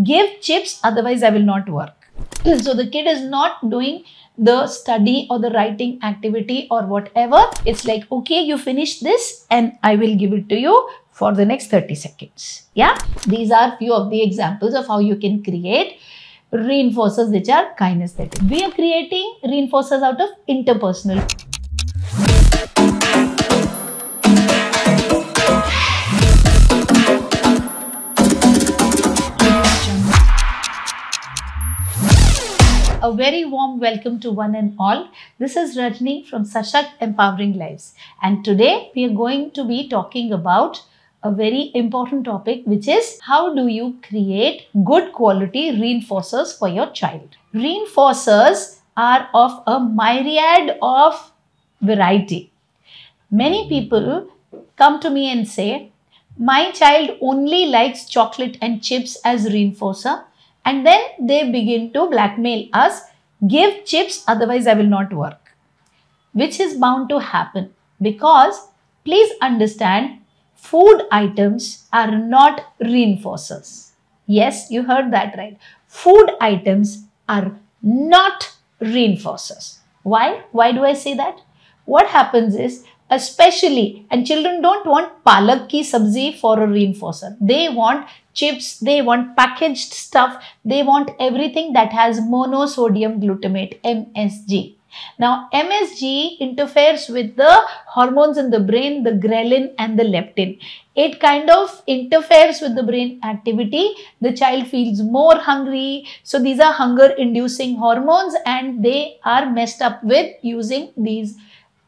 give chips, otherwise I will not work. So the kid is not doing the study or the writing activity or whatever. It's like, okay, you finish this and I will give it to you for the next 30 seconds. Yeah, these are few of the examples of how you can create reinforcers which are kinesthetic. We are creating reinforcers out of interpersonal. A very warm welcome to one and all. This is Rajni from Sashakt Empowering Lives, and today we are going to be talking about a very important topic, which is how do you create good quality reinforcers for your child. Reinforcers are of a myriad of variety. Many people come to me and say, my child only likes chocolate and chips as reinforcer. And then they begin to blackmail us, give chips, otherwise I will not work. Which is bound to happen because please understand, food items are not reinforcers. Yes, you heard that right. Food items are not reinforcers. Why? Why do I say that? What happens is, especially, and children don't want palak ki sabzi for a reinforcer. They want chips, they want packaged stuff, they want everything that has monosodium glutamate, MSG. Now, MSG interferes with the hormones in the brain, the ghrelin and the leptin. It kind of interferes with the brain activity. The child feels more hungry. So, these are hunger-inducing hormones and they are messed up with using these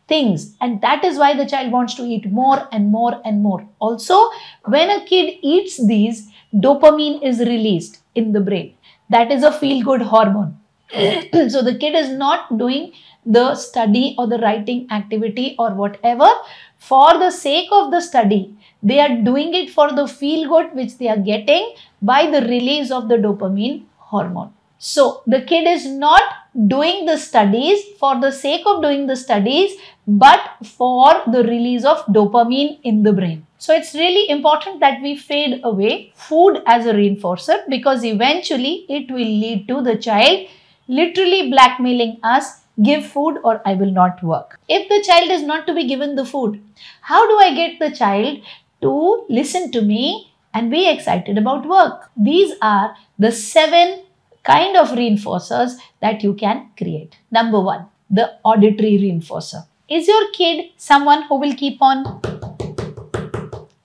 things, and that is why the child wants to eat more and more and more. Also, when a kid eats these, dopamine is released in the brain. That is a feel-good hormone. So the kid is not doing the study or the writing activity or whatever for the sake of the study. They are doing it for the feel-good which they are getting by the release of the dopamine hormone. So the kid is not doing the studies for the sake of doing the studies, but for the release of dopamine in the brain. So it's really important that we fade away food as a reinforcer, because eventually it will lead to the child literally blackmailing us, give food or I will not work. If the child is not to be given the food, how do I get the child to listen to me and be excited about work? These are the 7 kind of reinforcers that you can create. Number 1, the auditory reinforcer. Is your kid someone who will keep on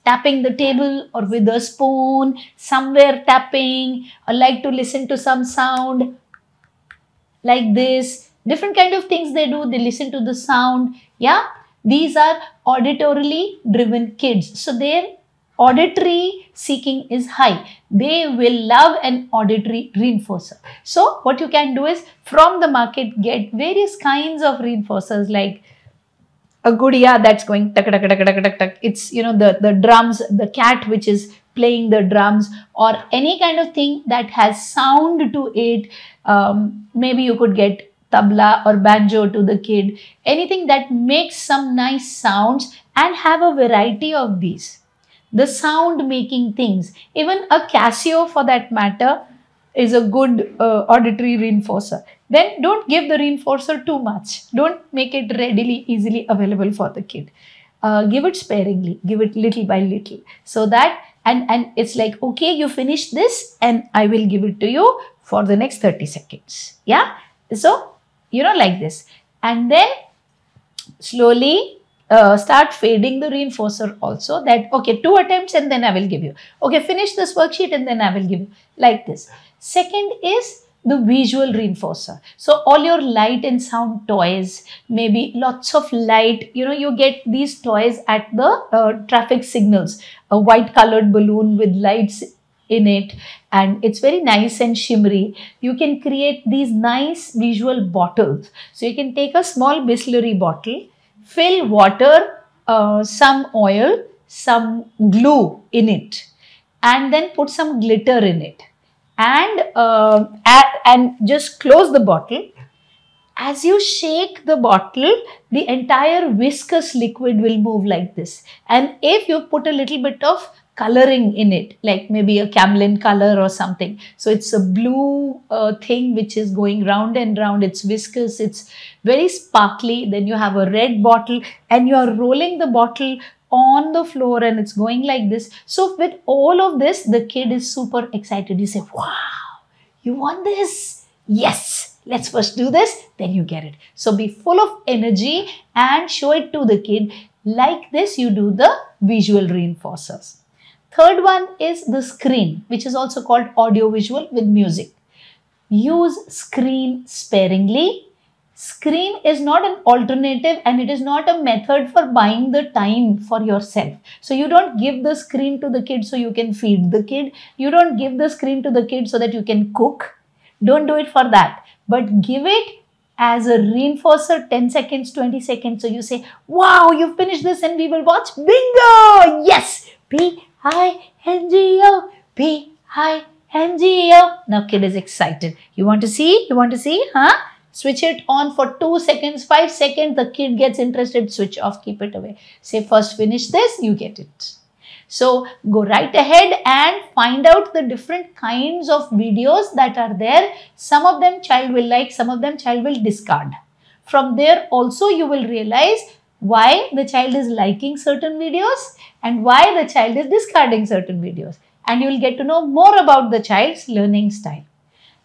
tapping the table or with a spoon, somewhere tapping, or like to listen to some sound like this? Different kind of things they do. They listen to the sound. Yeah, these are auditorily driven kids. So their auditory seeking is high. They will love an auditory reinforcer. So what you can do is, from the market, get various kinds of reinforcers, like a gudiya that's going tak tak tak tak tak tak. It's, you know, the drums, the cat which is playing the drums, or any kind of thing that has sound to it. Maybe you could get tabla or banjo to the kid. Anything that makes some nice sounds, and have a variety of these. The sound making things, even a Casio for that matter, is a good auditory reinforcer. Then don't give the reinforcer too much. Don't make it readily, easily available for the kid. Give it sparingly, give it little by little, so that, and it's like, okay, you finish this and I will give it to you for the next 30 seconds. Yeah. So, you know, like this. And then slowly start fading the reinforcer also, that okay, 2 attempts and then I will give you. Okay, finish this worksheet and then I will give you, like this. Second is the visual reinforcer. So all your light and sound toys, maybe lots of light, you know, you get these toys at the traffic signals, a white colored balloon with lights in it, and it's very nice and shimmery. You can create these nice visual bottles. So you can take a small Bisleri bottle, fill water, some oil, some glue in it, and then put some glitter in it, and just close the bottle. As you shake the bottle, the entire viscous liquid will move like this. And if you put a little bit of coloring in it, like maybe a camelin color or something. So it's a blue thing which is going round and round. It's viscous, it's very sparkly. Then you have a red bottle and you are rolling the bottle on the floor and it's going like this. So with all of this, the kid is super excited. You say, wow, you want this? Yes, let's first do this, then you get it. So be full of energy and show it to the kid. Like this, you do the visual reinforcers. Third one is the screen, which is also called audio-visual with music. Use screen sparingly. Screen is not an alternative and it is not a method for buying the time for yourself. So you don't give the screen to the kid so you can feed the kid. You don't give the screen to the kid so that you can cook. Don't do it for that. But give it as a reinforcer, 10 seconds, 20 seconds. So you say, wow, you finished this and we will watch. Bingo! Yes! P-I-N-G-O. P-I-N-G-O. Now kid is excited. You want to see? You want to see? Huh? Switch it on for 2 seconds, 5 seconds. The kid gets interested. Switch off. Keep it away. Say first finish this. You get it. So go right ahead and find out the different kinds of videos that are there. Some of them child will like, some of them child will discard. From there also you will realize why the child is liking certain videos and why the child is discarding certain videos. And you will get to know more about the child's learning style.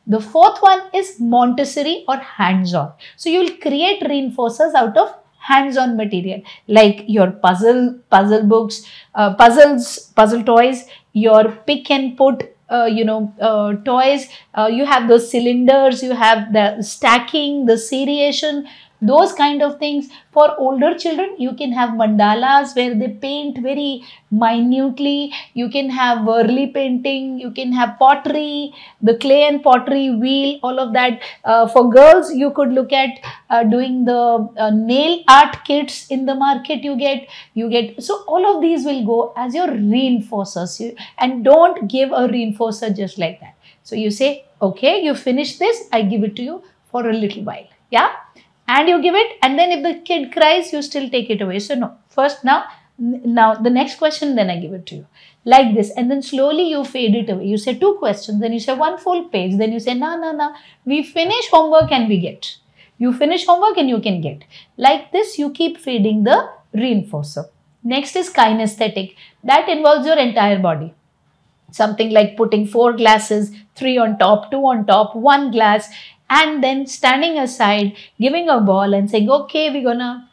The fourth one is Montessori or hands-on. So you will create reinforcers out of hands-on material like your puzzle books, puzzle toys, your pick and put toys. You have those cylinders, you have the stacking, the seriation, those kind of things. For older children, you can have mandalas where they paint very minutely. You can have Whirly painting. You can have pottery, the clay and pottery wheel, all of that. For girls, you could look at doing the nail art kits in the market. You get. So all of these will go as your reinforcers. And don't give a reinforcer just like that. So you say, okay, you finish this. I give it to you for a little while. Yeah. And you give it, and then if the kid cries, you still take it away. So no, first now the next question, then I give it to you. Like this, and then slowly you fade it away. You say 2 questions, then you say 1 full page, then you say, no, we finish homework and we get. You finish homework and you can get. Like this, you keep fading the reinforcer. Next is kinesthetic. That involves your entire body. Something like putting 4 glasses, 3 on top, 2 on top, 1 glass, and then standing aside, giving a ball and saying, okay, we're gonna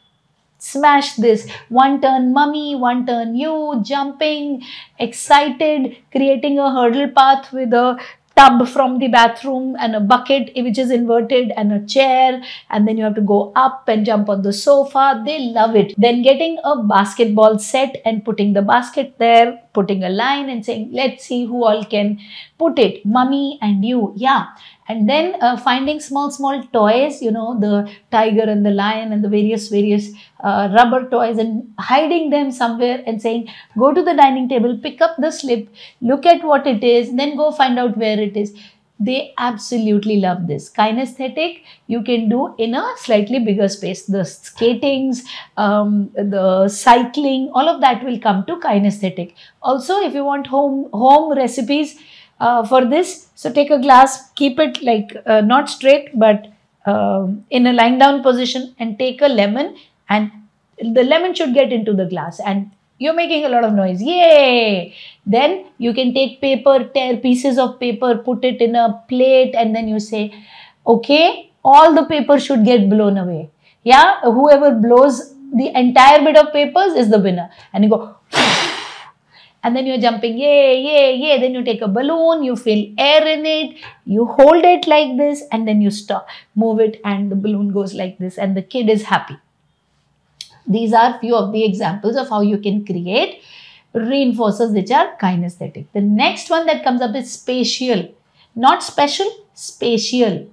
smash this. 1 turn mummy, 1 turn you, jumping, excited, creating a hurdle path with a tub from the bathroom and a bucket which is inverted and a chair, and then you have to go up and jump on the sofa. They love it. Then getting a basketball set and putting the basket there, putting a line and saying, let's see who all can put it, mummy and you. Yeah. And then finding small toys, the tiger and the lion and the various rubber toys, and hiding them somewhere and saying, go to the dining table, pick up the slip, look at what it is, then go find out where it is. They absolutely love this. Kinesthetic, you can do in a slightly bigger space. The skatings, the cycling, all of that will come to kinesthetic. Also, if you want home recipes, for this, so take a glass, keep it like not straight but in a lying down position, and take a lemon, and the lemon should get into the glass, and you're making a lot of noise. Yay! Then you can take paper, tear pieces of paper, put it in a plate, and then you say, okay, all the paper should get blown away. Yeah, whoever blows the entire bit of papers is the winner. And you go, and then you're jumping, yay, yay, yay. Then you take a balloon, you fill air in it, you hold it like this, and then you stop, move it, and the balloon goes like this, and the kid is happy. These are few of the examples of how you can create reinforcers which are kinesthetic. The next one that comes up is spatial. Not special, spatial.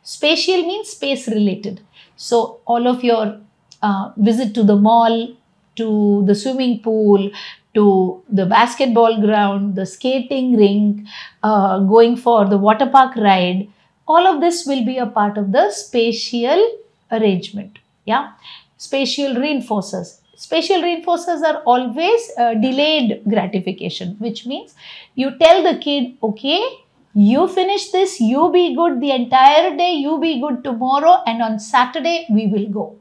Spatial means space related. So all of your visit to the mall, to the swimming pool, to the basketball ground, the skating rink, going for the water park ride, all of this will be a part of the spatial arrangement. Yeah, spatial reinforcers. Spatial reinforcers are always delayed gratification, which means you tell the kid, okay, you finish this, you be good the entire day, you be good tomorrow, and on Saturday we will go.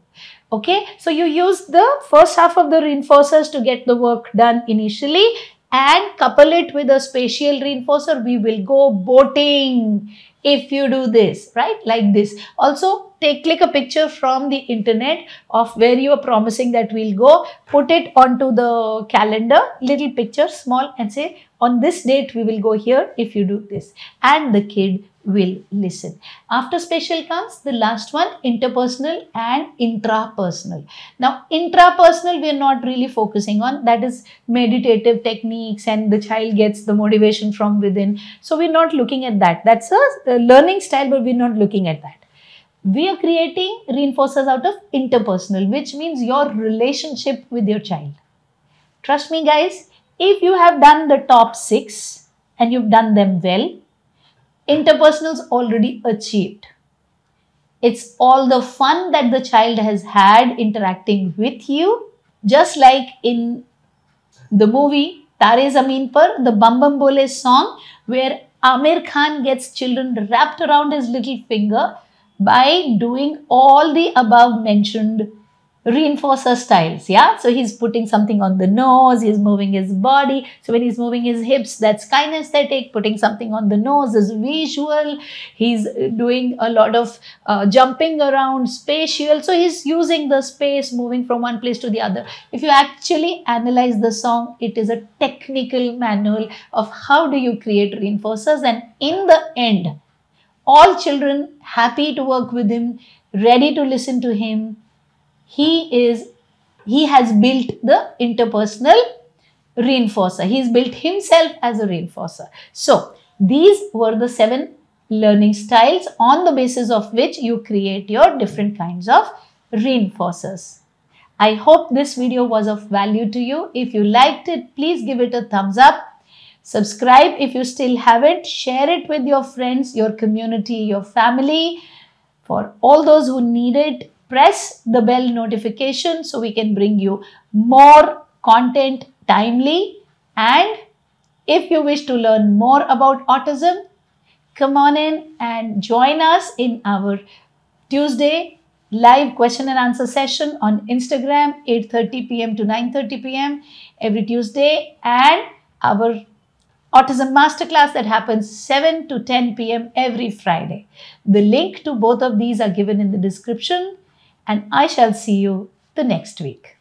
Okay, so you use the first half of the reinforcers to get the work done initially and couple it with a spatial reinforcer. We will go boating if you do this, right? Like this. Also, click a picture from the internet of where you are promising that we'll go, put it onto the calendar, little picture, small, and say, on this date we will go here if you do this. And the kid will listen. After spatial comes the last one, interpersonal and intrapersonal. Now, intrapersonal we are not really focusing on. That is meditative techniques and the child gets the motivation from within. So, we're not looking at that. That's a learning style, but we're not looking at that. We are creating reinforcers out of interpersonal, which means your relationship with your child. Trust me guys, if you have done the top 6 and you've done them well, interpersonal is already achieved. It's all the fun that the child has had interacting with you. Just like in the movie Tare Zameen Par, the Bum Bum Bole song, where Aamir Khan gets children wrapped around his little finger by doing all the above mentioned reinforcer styles. Yeah, so he's putting something on the nose, he's moving his body. So when he's moving his hips, that's kinesthetic. Putting something on the nose is visual. He's doing a lot of jumping around, spatial. So he's using the space, moving from one place to the other. If you actually analyze the song, it is a technical manual of how do you create reinforcers, and in the end, all children happy to work with him, ready to listen to him. He has built the interpersonal reinforcer. He's built himself as a reinforcer. So these were the 7 learning styles on the basis of which you create your different kinds of reinforcers. I hope this video was of value to you. If you liked it, please give it a thumbs up. Subscribe if you still haven't. Share it with your friends, your community, your family. For all those who need it, press the bell notification so we can bring you more content timely. And if you wish to learn more about autism, come on in and join us in our Tuesday live question and answer session on Instagram, 8:30 p.m. to 9:30 p.m. every Tuesday, and our Autism Masterclass that happens 7 to 10 p.m. every Friday. The link to both of these are given in the description, and I shall see you the next week.